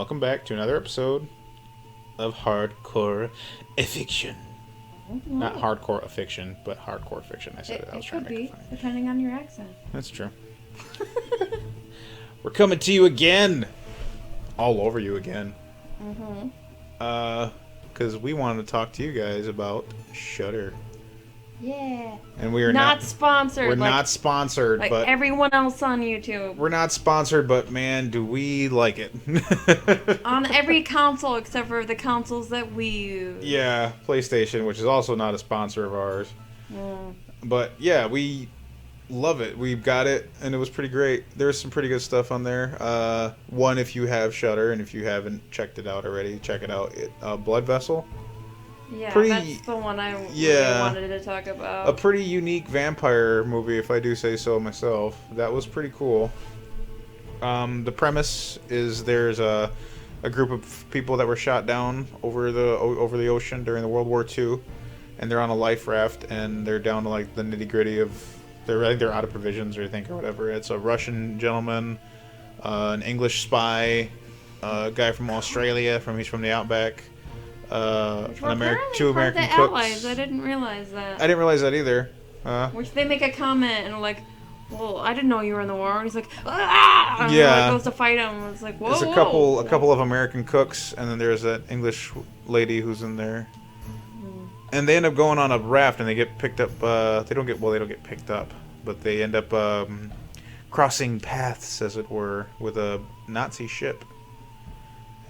welcome back to another episode of HardCore Fiction. Mm-hmm. Not hardcore fiction, but hardcore fiction. I said it. I was trying to make it funny. Depending on your accent. That's true. We're coming to you again. All over you again. Mm-hmm. Because we wanted to talk to you guys about Shudder. Yeah. And we are not sponsored. We're not sponsored, like but everyone else on YouTube. We're not sponsored, but man, do we like it. On every console except for the consoles that we use. Yeah, PlayStation, which is also not a sponsor of ours. Mm. But yeah, we love it. We've got it, and it was pretty great. There's some pretty good stuff on there. One, if you have Shudder, and if you haven't checked it out already, check it out. Blood Vessel. Yeah, that's the one I really wanted to talk about. A pretty unique vampire movie, if I do say so myself. That was pretty cool. The premise is there's a group of people that were shot down over the ocean during the World War II, and they're on a life raft, and they're down to like the nitty gritty of they're out of provisions or whatever. It's a Russian gentleman, an English spy, a guy from Australia he's from the outback. Two American cooks. Allies. I didn't realize that. I didn't realize that either. Which they make a comment and like, well, I didn't know you were in the war. And he's like, ah! And yeah. goes to fight him. It's like, whoa. There's a couple of American cooks, and then there's that English lady who's in there. And they end up going on a raft, and they get picked up. They don't get picked up, but they end up crossing paths, as it were, with a Nazi ship.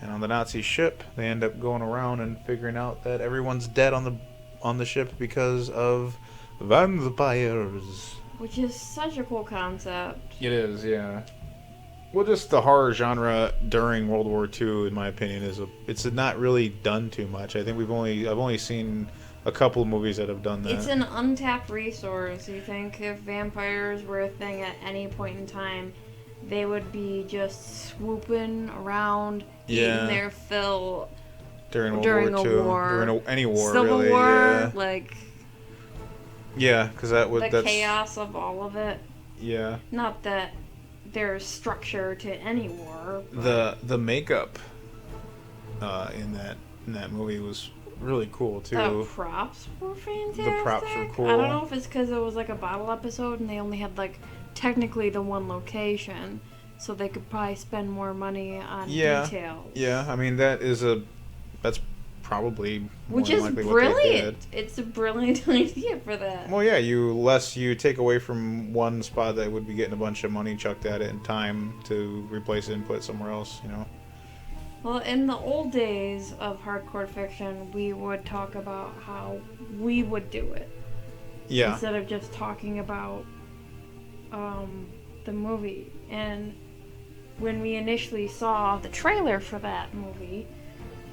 And on the Nazi ship, they end up going around and figuring out that everyone's dead on the ship because of vampires. Which is such a cool concept. It is, yeah. Well, just the horror genre during World War II, in my opinion, it's not really done too much. I think I've only seen a couple of movies that have done that. It's an untapped resource. You think if vampires were a thing at any point in time, they would be just swooping around, eating their fill during a war, during any war, Civil really. War, like because that's chaos of all of it. Yeah. Not that there's structure to any war. The makeup in that movie was really cool too. The props were fantastic. The props were cool. I don't know if it's because it was like a bottle episode and they only had like technically the one location, so they could probably spend more money on details. Yeah, I mean that's probably which is brilliant. It's a brilliant idea for that. Well, yeah, you take away from one spot that would be getting a bunch of money chucked at it and time to replace it and put it somewhere else, Well, in the old days of hardcore fiction, we would talk about how we would do it. Yeah. Instead of just talking about the movie. And when we initially saw the trailer for that movie,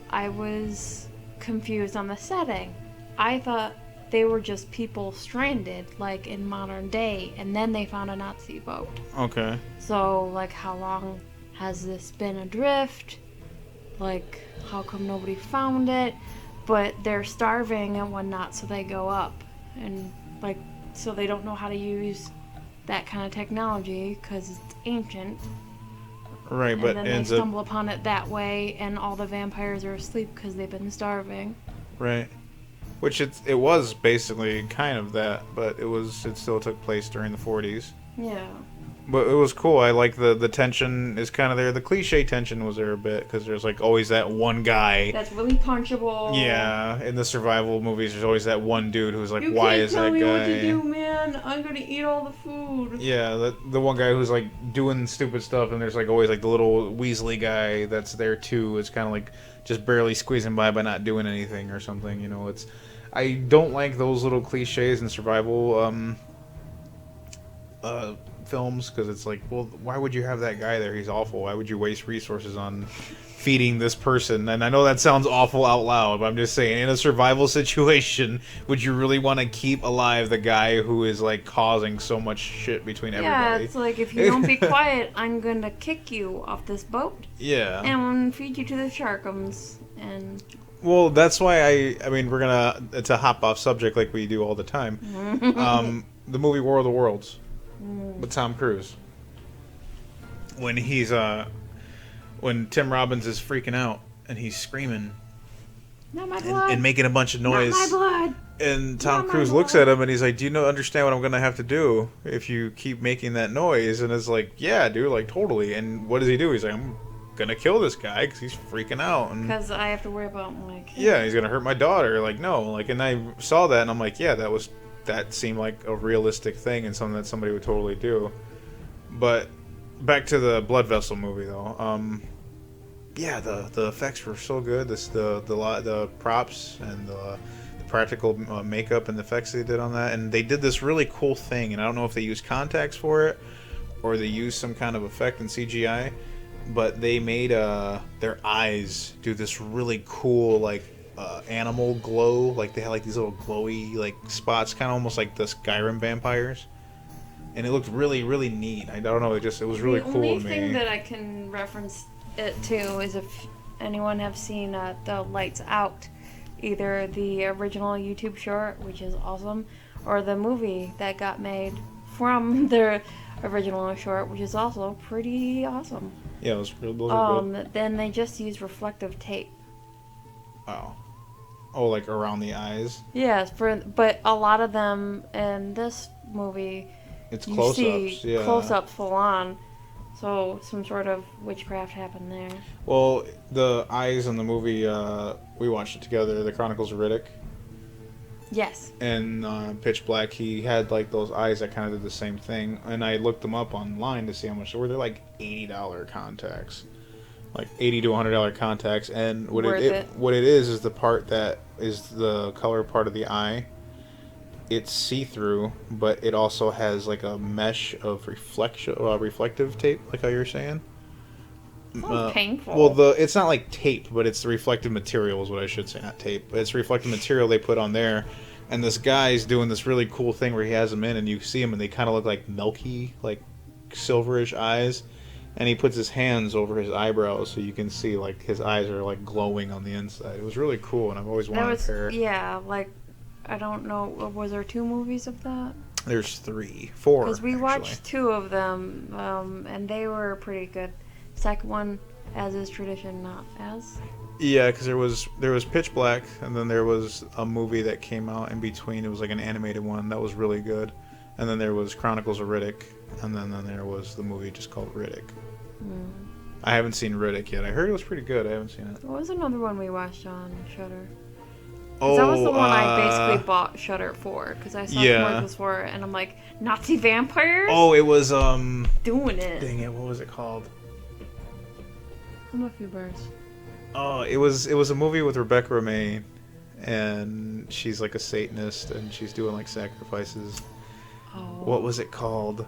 I was confused on the setting. I thought they were just people stranded, like in modern day, and then they found a Nazi boat. Okay. So, like, how long has this been adrift? Like, how come nobody found it? But they're starving and whatnot, so they go up. And, like, so they don't know how to use that kind of technology because it's ancient. Right, and but then they stumble upon it that way, and all the vampires are asleep because they've been starving. Right, which it was basically kind of that, but it still took place during the 40s. Yeah. But it was cool. I like the tension is kind of there. The cliche tension was there a bit because there's like always that one guy that's really punchable. Yeah, in the survival movies, there's always that one dude who's like, "Why is that guy?" You can't tell me what to do, man. I'm gonna eat all the food. Yeah, the one guy who's like doing stupid stuff, and there's like always like the little Weasley guy that's there too. It's kind of like just barely squeezing by not doing anything or something. I don't like those little cliches in survival films because it's like, well, why would you have that guy there? He's awful. Why would you waste resources on feeding this person? And I know that sounds awful out loud, but I'm just saying, in a survival situation, would you really want to keep alive the guy who is like causing so much shit between everybody? Yeah, it's like, if you don't be quiet, I'm gonna kick you off this boat. Yeah. And I'm gonna feed you to the sharkums. And well, that's why I mean, it's a hop off subject like we do all the time. The movie War of the Worlds with Tom Cruise. When he's when Tim Robbins is freaking out and he's screaming Not my blood. and making a bunch of noise. Not my blood. And Tom Not my Cruise blood. looks at him and he's like, "Do you understand what I'm gonna have to do if you keep making that noise?" And it's like, "Yeah, dude, like totally." And what does he do? He's like, "I'm gonna kill this guy because he's freaking out." And Because I have to worry about my kid. yeah, he's gonna hurt my daughter. Like, no, like, and I saw that and I'm like, yeah, that seemed like a realistic thing and something that somebody would totally do. But back to the blood vessel movie though. Yeah, the effects were so good. The props and the practical makeup and the effects they did on that, and they did this really cool thing. And I don't know if they used contacts for it or they used some kind of effect in CGI, but they made their eyes do this really cool like animal glow. Like they had like these little glowy like spots, kind of almost like the Skyrim vampires. And it looked really, really neat. I don't know, it was really cool to me. The only thing that I can reference it to is if anyone have seen the Lights Out, either the original YouTube short, which is awesome, or the movie that got made from the original short, which is also pretty awesome. Yeah, those are good. Then they just use reflective tape. Oh, like around the eyes? Yes, but a lot of them in this movie, It's you close-ups, see yeah. close-ups full on. So some sort of witchcraft happened there. Well, the eyes in the movie, we watched it together, The Chronicles of Riddick. Yes. And Pitch Black, he had like those eyes that kind of did the same thing. And I looked them up online to see how much they were. They're like $80 contacts. Like $80 to $100 contacts. And what it is the part that is the color part of the eye. It's see-through, but it also has like a mesh of reflective tape, like how you're saying. Sounds painful. Well, it's not like tape, but it's the reflective material is what I should say, not tape. But it's reflective material they put on there, and this guy's doing this really cool thing where he has them in, and you see them, and they kind of look like milky, like silverish eyes, and he puts his hands over his eyebrows so you can see like his eyes are like glowing on the inside. It was really cool, and I've always wanted a pair. Yeah, like. I don't know. Was there 2 movies of that? There's 4. Because we watched 2 of them, and they were pretty good. Second one, as is tradition, not as. Yeah, because there was Pitch Black, and then there was a movie that came out in between. It was like an animated one that was really good, and then there was Chronicles of Riddick, and then there was the movie just called Riddick. I haven't seen Riddick yet. I heard it was pretty good. I haven't seen it. What was another one we watched on Shudder? That was the one I basically bought Shudder for, because I saw commercials for it, and I'm like, Nazi vampires? Oh, it was, doing it. Dang it, what was it called? I'm a few bars. Oh, it was a movie with Rebecca Romijn, and she's like a Satanist, and she's doing like sacrifices. Oh. What was it called?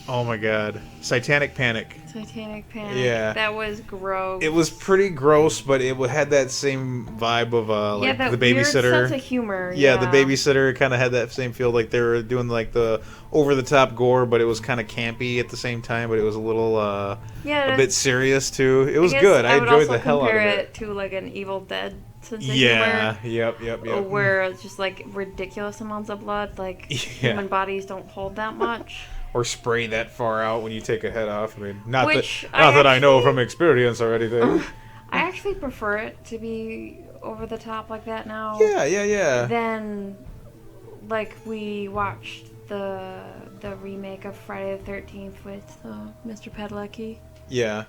Oh my god. Satanic Panic. Satanic Panic. Yeah. That was gross. It was pretty gross, but it had that same vibe of like that the babysitter. Weird sense of humor. Yeah, the babysitter kind of had that same feel, like they were doing like the over the top gore, but it was kind of campy at the same time, but it was a little a bit serious too. It was good. I enjoyed the hell out of it. I would also compare it to like an Evil Dead sense of humor. Yep. Where Mm. it's just like ridiculous amounts of blood, like human bodies don't hold that much. Or spray that far out when you take a head off. I mean, not Which that I know from experience or anything. I actually prefer it to be over the top like that now. Yeah. Then, like, we watched the remake of Friday the 13th with Mr. Padalecki. Yeah.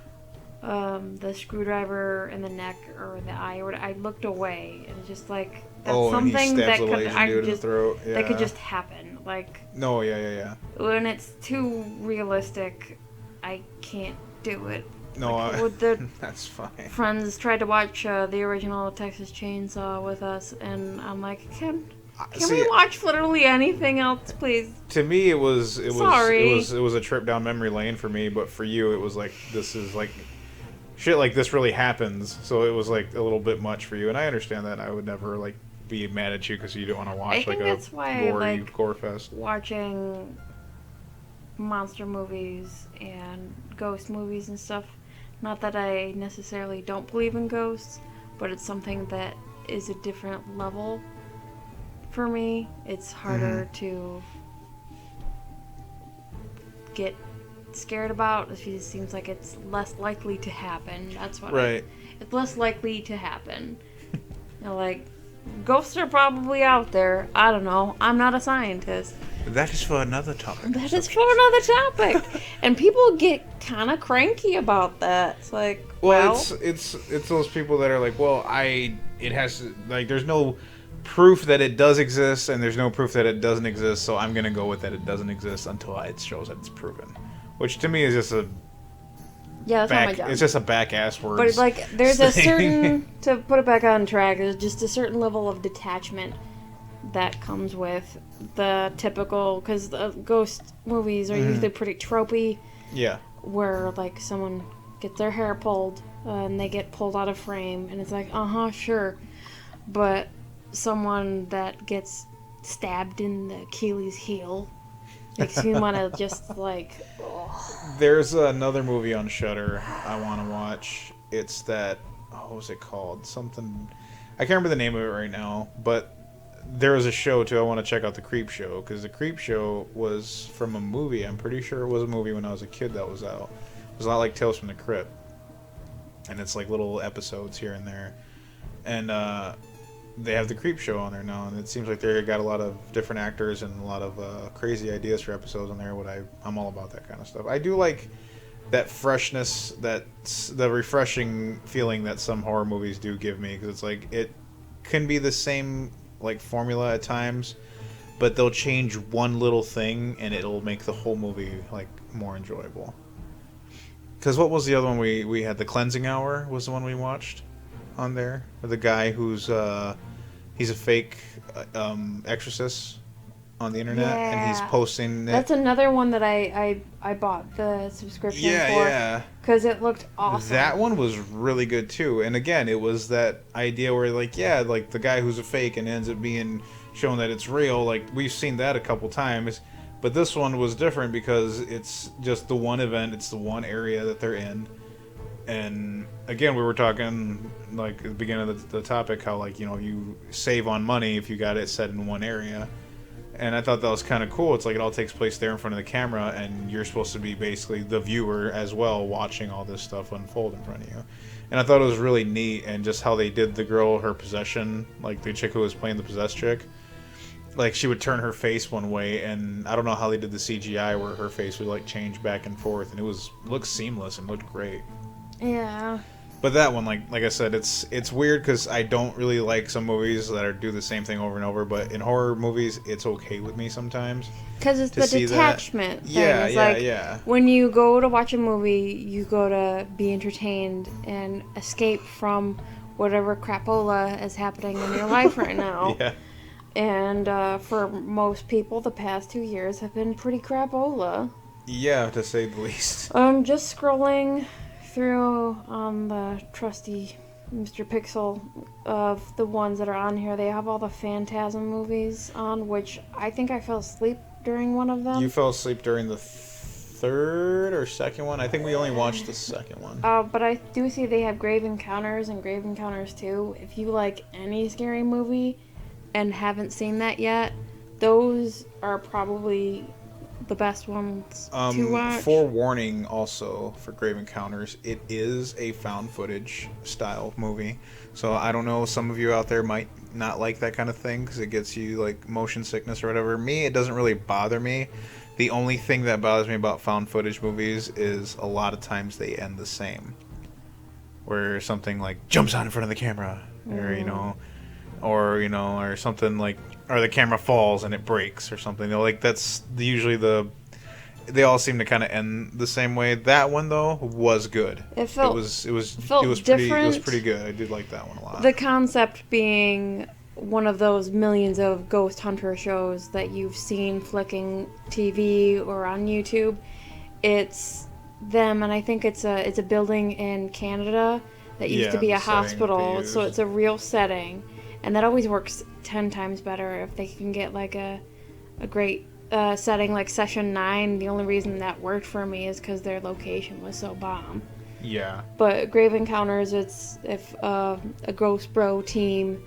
The screwdriver in the neck or the eye, or I looked away, and just like that's and something he that stabs that could just happen. Like, no, yeah. When it's too realistic, I can't do it. No, like, that's fine. Friends tried to watch the original Texas Chainsaw with us, and I'm like, can we watch literally anything else, please? To me, it was a trip down memory lane for me, but for you, it was like, this is like shit like this really happens, so it was like a little bit much for you, and I understand that. I would never like be mad at you because you don't want to watch like a gory gore fest. Watching monster movies and ghost movies and stuff. Not that I necessarily don't believe in ghosts, but it's something that is a different level for me. It's harder to get scared about. It just seems like it's less likely to happen. That's what. Right. It's less likely to happen. Like, ghosts are probably out there. I don't know. I'm not a scientist. That is for another topic. That is for another topic. And people get kind of cranky about that. It's like, well, it's those people that are like, well, it has, like, there's no proof that it does exist, and there's no proof that it doesn't exist, so I'm gonna go with that it doesn't exist until it shows that it's proven. Which to me is just a yeah, that's not my job. It's just a back-ass word. But like, there's a certain, to put it back on track, there's just a certain level of detachment that comes with the typical, because the ghost movies are usually pretty tropey. Yeah. Where like someone gets their hair pulled and they get pulled out of frame, and it's like, sure. But someone that gets stabbed in the Achilles heel makes me want to just like. Oh. There's another movie on Shudder I want to watch. It's that, what was it called? Something, I can't remember the name of it right now, but there was a show too. I want to check out the Creep Show, because the Creep Show was from a movie. I'm pretty sure it was a movie when I was a kid that was out. It was a lot like Tales from the Crypt, and it's like little episodes here and there. And they have the Creep Show on there now, and it seems like they got a lot of different actors and a lot of crazy ideas for episodes on there. I'm all about that kind of stuff. I do like that freshness, the refreshing feeling that some horror movies do give me, because it's like it can be the same like formula at times, but they'll change one little thing and it'll make the whole movie like more enjoyable. Because what was the other one we had? The Cleansing Hour was the one we watched on there, with the guy who's he's a fake exorcist on the internet, and he's posting it. That's another one that I bought the subscription for. Because it looked awesome. That one was really good too. And again, it was that idea where like, like the guy who's a fake and ends up being shown that it's real. Like, we've seen that a couple times, but this one was different because it's just the one event, it's the one area that they're in. And again, we were talking like at the beginning of the topic how, like, you save on money if you got it set in one area. And I thought that was kind of cool. It's like it all takes place there in front of the camera, and you're supposed to be basically the viewer as well, watching all this stuff unfold in front of you. And I thought it was really neat, and just how they did the girl, her possession, like the chick who was playing the possessed chick. Like, she would turn her face one way, and I don't know how they did the CGI where her face would like change back and forth, and it looked seamless and looked great. Yeah. But that one, like I said, it's weird because I don't really like some movies that do the same thing over and over. But in horror movies, it's okay with me sometimes. Because it's the detachment thing. Yeah, It's when you go to watch a movie, you go to be entertained and escape from whatever crapola is happening in your life right now. Yeah. And for most people, the past 2 years have been pretty crapola. Yeah, to say the least. Just scrolling through on the trusty Mr. Pixel of the ones that are on here. They have all the Phantasm movies on, which I think I fell asleep during one of them. You fell asleep during the third or second one? I think we only watched the second one. But I do see they have Grave Encounters and Grave Encounters 2. If you like any scary movie and haven't seen that yet, those are probably the best ones to watch. Forewarning also for Grave Encounters, it is a found footage style movie. So I don't know, some of you out there might not like that kind of thing because it gets you like motion sickness or whatever. Me, it doesn't really bother me. The only thing that bothers me about found footage movies is a lot of times they end the same. Where something like jumps out in front of the camera, or something like, or the camera falls and it breaks or something. Like, that's usually they all seem to kind of end the same way. That one though was good. It was pretty good. I did like that one a lot. The concept being one of those millions of ghost hunter shows that you've seen flicking TV or on YouTube. It's them, and I think it's a building in Canada that used to be a hospital, so it's a real setting. And that always works 10 times better if they can get like a great setting like Session 9. The only reason that worked for me is because their location was so bomb. Yeah. But Grave Encounters, it's if a Ghost Bro team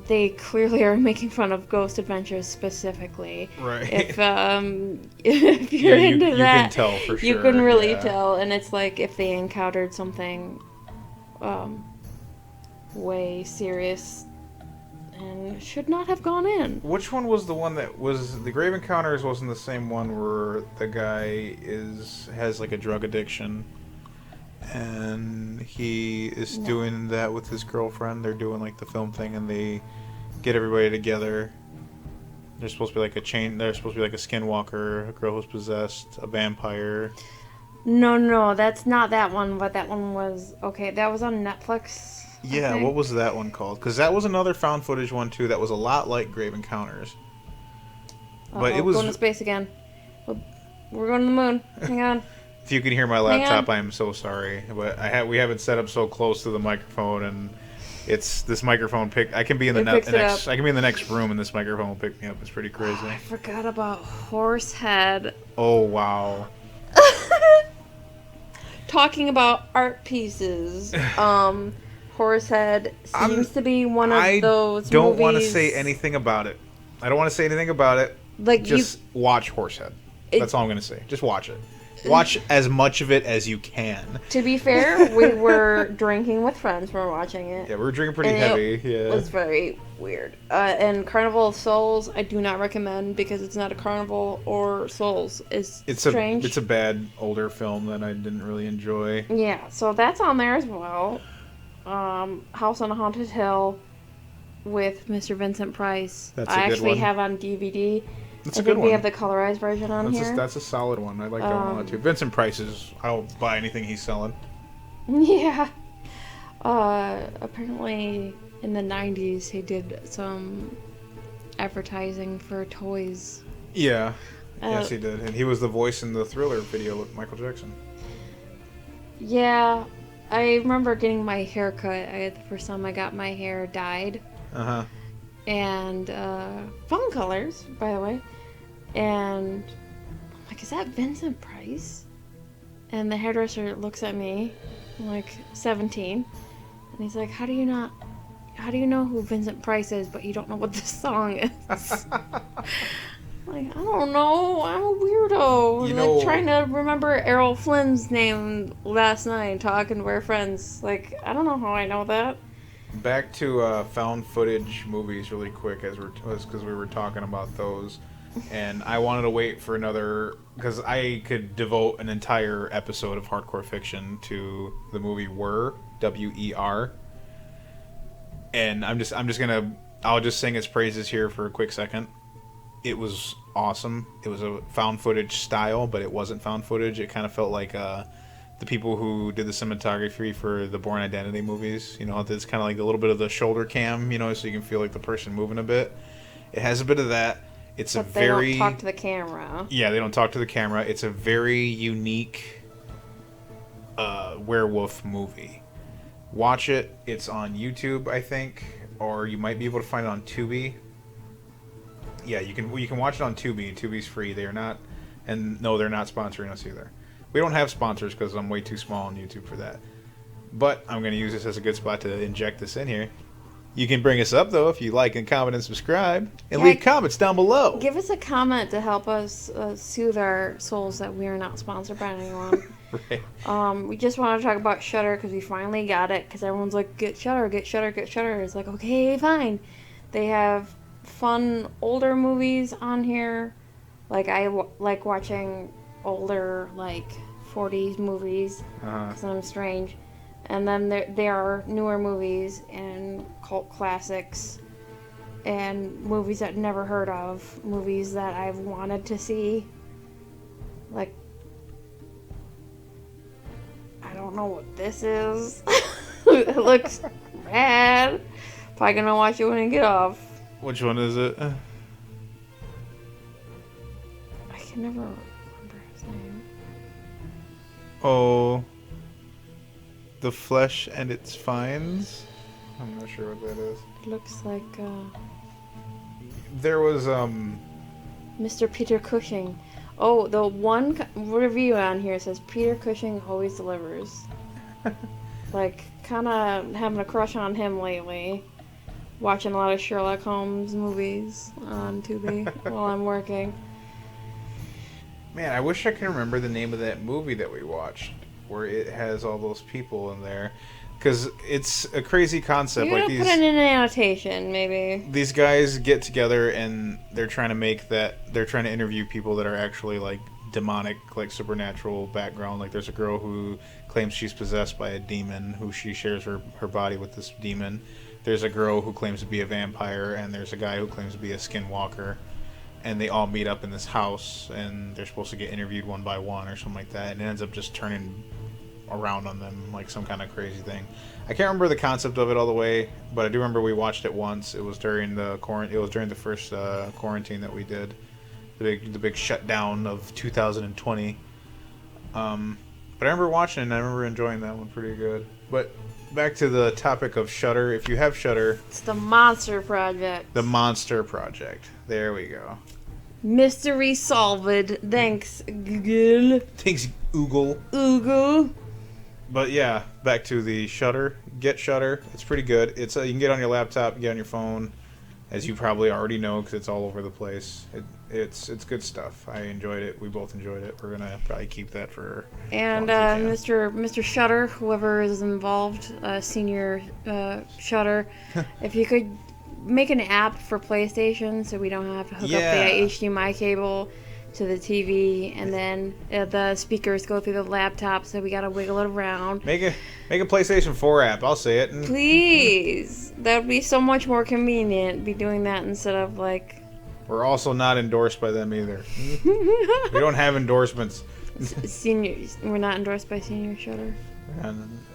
they clearly are making fun of Ghost Adventures specifically. Right. If you're into you that, can tell for sure. you can really yeah. tell. And it's like if they encountered something way serious and should not have gone in. Which one was the one that was the Grave Encounters? Wasn't the same one where the guy has like a drug addiction, and he is doing that with his girlfriend. They're doing like the film thing, and they get everybody together. There's supposed to be like a chain. There's supposed to be like a skinwalker, a girl who's possessed, a vampire. No, that's not that one. But that one was okay. That was on Netflix. Yeah, what was that one called? Because that was another found footage one too. That was a lot like Grave Encounters. But it was going to space again. We're going to the moon. Hang on. If you can hear my laptop, I am so sorry. But we have it set up so close to the microphone, and it's this microphone pick. I can be in the next. I can be in the next room, and this microphone will pick me up. It's pretty crazy. I forgot about Horace Head. Oh wow. Talking about art pieces. Horace Head seems to be one of those. I don't movies... want to say anything about it. I don't want to say anything about it. Like just watch Horsehead. That's all I'm going to say. Just watch it. Watch as much of it as you can. To be fair, we were drinking with friends when we were watching it. Yeah, we were drinking pretty heavy. It was very weird. And Carnival of Souls, I do not recommend because it's not a Carnival or Souls. It's strange. It's a bad older film that I didn't really enjoy. Yeah, so that's on there as well. House on a Haunted Hill with Mr. Vincent Price. That's a good one. I actually have on DVD. That's a good one. We have the colorized version on here. That's a solid one. I like that one a lot too. Vincent Price I'll buy anything he's selling. Yeah. Apparently in the 90s he did some advertising for toys. Yeah. Yes, he did. And he was the voice in the Thriller video with Michael Jackson. Yeah. I remember getting my hair cut. The first time I got my hair dyed. Uh-huh. And fun colors, by the way. And I'm like, is that Vincent Price? And the hairdresser looks at me, I'm like 17, and he's like, how do you know who Vincent Price is, but you don't know what this song is? Like, I don't know. I'm a weirdo. Like trying to remember Errol Flynn's name last night, talking to our friends. Like, I don't know how I know that. Back to found footage movies really quick, because we were talking about those, and I wanted to wait for another, because I could devote an entire episode of Hardcore Fiction to the movie Were, W-E-R, and I'll just sing its praises here for a quick second. It was awesome. It was a found footage style, but it wasn't found footage. It kind of felt like the people who did the cinematography for the Bourne Identity movies. You know, it's kind of like a little bit of the shoulder cam, you know, so you can feel like the person moving a bit. It has a bit of that. They don't talk to the camera. Yeah, they don't talk to the camera. It's a very unique werewolf movie. Watch it. It's on YouTube, I think, or you might be able to find it on Tubi. Yeah, you can watch it on Tubi. Tubi's free. They're not sponsoring us either. We don't have sponsors because I'm way too small on YouTube for that. But I'm going to use this as a good spot to inject this in here. You can bring us up, though, if you like and comment and subscribe. And leave comments down below. Give us a comment to help us soothe our souls that we are not sponsored by anyone. Right. We just want to talk about Shudder because we finally got it. Because everyone's like, get Shudder, get Shudder, get Shudder. It's like, okay, fine. They have fun older movies on here. Like, I like watching older, like, 40s movies because I'm strange. And then there are newer movies and cult classics and movies that I've never heard of, movies that I've wanted to see. Like, I don't know what this is. It looks rad. Probably gonna watch it when I get off. Which one is it? I can never remember his name. Oh, The Flesh and Its Finds? I'm not sure what that is. It looks like there was Mr. Peter Cushing. Oh, the one review on here says Peter Cushing always delivers. Like, kind of having a crush on him lately. watching a lot of Sherlock Holmes movies on Tubi while I'm working. Man, I wish I could remember the name of that movie that we watched, where it has all those people in there, because it's a crazy concept. You're gonna put it in an annotation, maybe. These guys get together and they're trying to interview people that are actually like demonic, like supernatural background. Like there's a girl who claims she's possessed by a demon, who she shares her body with this demon. There's a girl who claims to be a vampire, and there's a guy who claims to be a skinwalker. And they all meet up in this house, and they're supposed to get interviewed one by one or something like that, and it ends up just turning around on them like some kind of crazy thing. I can't remember the concept of it all the way, but I do remember we watched it once. It was during the first quarantine that we did, the big shutdown of 2020. But I remember watching it, and I remember enjoying that one pretty good. But back to the topic of Shudder. If you have Shudder, it's the Monster Project. The Monster Project. There we go. Mystery solved. Thanks, Google. Thanks, Google. Google. But yeah, back to the Shudder. Get Shudder. It's pretty good. It's you can get on your laptop, get on your phone, as you probably already know because it's all over the place. It's good stuff. I enjoyed it. We both enjoyed it. We're gonna probably keep that for. And Mr. Shudder, whoever is involved, senior Shudder, if you could make an app for PlayStation so we don't have to hook up the HDMI cable to the TV, and then the speakers go through the laptop, so we gotta wiggle it around. Make a PlayStation 4 app. I'll say it. Please, that would be so much more convenient. Be doing that instead of like. We're also not endorsed by them either. We don't have endorsements. We're not endorsed by Senior Shudder.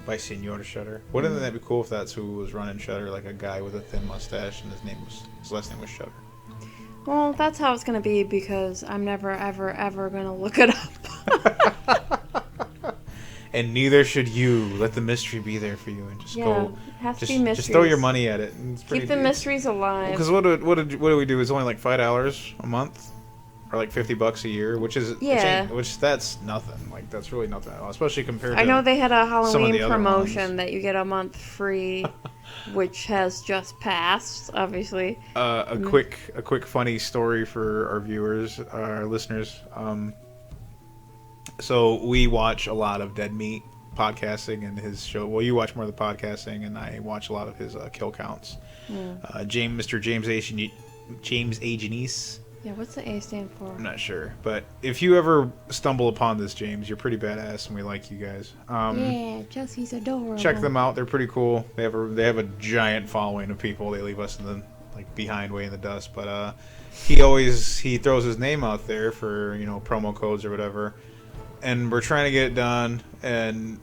By Senior Shudder. Wouldn't that be cool if that's who was running Shudder, like a guy with a thin mustache, and his last name was Shudder? Well, that's how it's gonna be because I'm never, ever, ever gonna look it up. And neither should you. Let the mystery be there for you, and just go. It has to be mysteries. Just throw your money at it. And it's Keep the mysteries alive. Because what do we do? It's only like $5 a month, or like $50 a year, which that's nothing. Like that's really nothing at all, especially compared. I know they had a some of the Halloween other promotion ones. that you get a month free, which has just passed, obviously. A quick funny story for our viewers, our listeners. So we watch a lot of Dead Meat podcasting and his show. Well, you watch more of the podcasting, and I watch a lot of his kill counts. Mr. James A. Janice. Yeah, what's the A stand for? I'm not sure, but if you ever stumble upon this, James, you're pretty badass, and we like you guys. Yeah, Jesse's adorable. Check them out; they're pretty cool. They have a giant following of people. They leave us in the behind way in the dust, but he throws his name out there for promo codes or whatever. And we're trying to get it done, and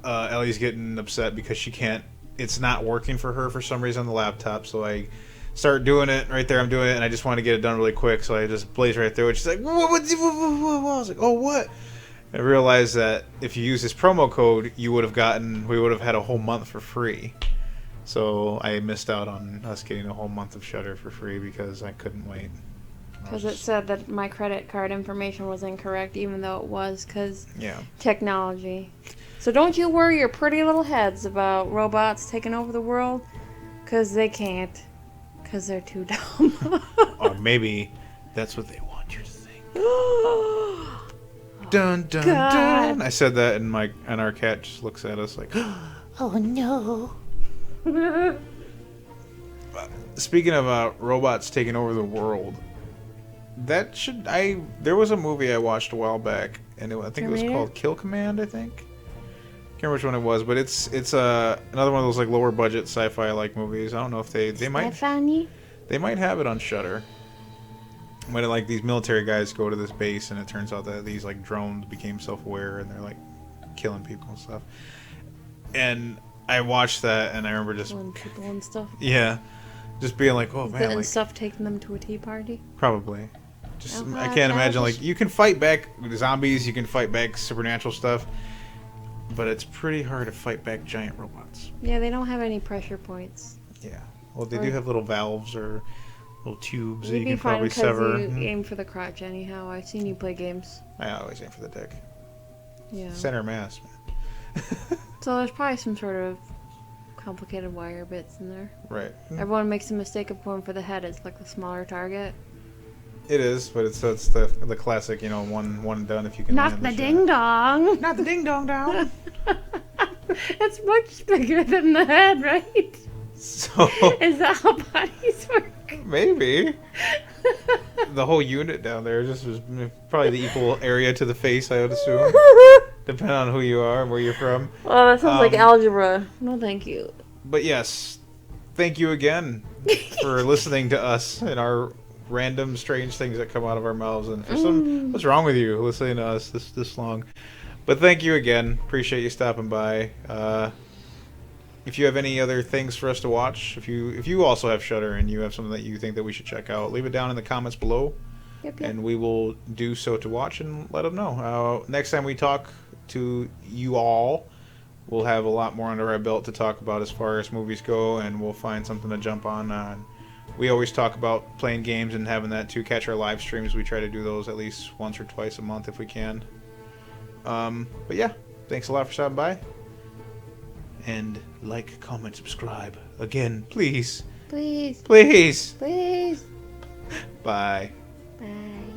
Ellie's getting upset because she can't. It's not working for her for some reason on the laptop. So I start doing it right there. I'm doing it, and I just want to get it done really quick. So I just blaze right through it. She's like, "What?" I was like, "Oh, what?" I realized that if you use this promo code, we would have had a whole month for free. So I missed out on us getting a whole month of Shudder for free because I couldn't wait. Because it said that my credit card information was incorrect, even though it was, because yeah. Technology. So don't you worry your pretty little heads about robots taking over the world, because they can't, because they're too dumb. Or maybe that's what they want you to think. Dun dun God. dun. I said that, and our cat just looks at us like, oh no. Speaking of robots taking over the world. There was a movie I watched a while back, and I think it was called Kill Command. I think. Can't remember which one it was, but it's another one of those lower budget sci-fi movies. I don't know if they might have it on Shudder. When these military guys go to this base, and it turns out that these drones became self-aware, and they're killing people and stuff. And I watched that, and I remember just killing people and stuff. Yeah, just being like, oh man, and stuff taking them to a tea party. Probably. I can't imagine you can fight back zombies, you can fight back supernatural stuff, but it's pretty hard to fight back giant robots. Yeah, they don't have any pressure points. Yeah, well they do have little valves or little tubes that you can probably sever. You aim for the crotch anyhow. I've seen you play games. I always aim for the dick. Yeah. Center mass, man. So there's probably some sort of complicated wire bits in there. Right. Everyone makes the mistake of going for the head. It's like the smaller target. It is, but it's the classic, one and done if you can. Not land the shot. ding dong. Not the ding dong down. It's much bigger than the head, right? So Is that how bodies work? maybe the whole unit down there just was probably the equal area to the face, I would assume, depending on who you are and where you're from. Oh, that sounds like algebra. No, thank you. But yes, thank you again for listening to us and our random strange things that come out of our mouths. And for some, what's wrong with you listening to us this long? But thank you again. Appreciate you stopping by. If you have any other things for us to watch, if you also have Shudder and you have something that you think that we should check out, leave it down in the comments below. Yep. And we will do so to watch and let them know. Next time we talk to you all, we'll have a lot more under our belt to talk about as far as movies go, and we'll find something to jump on. We always talk about playing games and having that to catch our live streams. We try to do those at least once or twice a month if we can. But yeah, thanks a lot for stopping by. And like, comment, subscribe. Again, please. Please. Please. Please. Bye. Bye.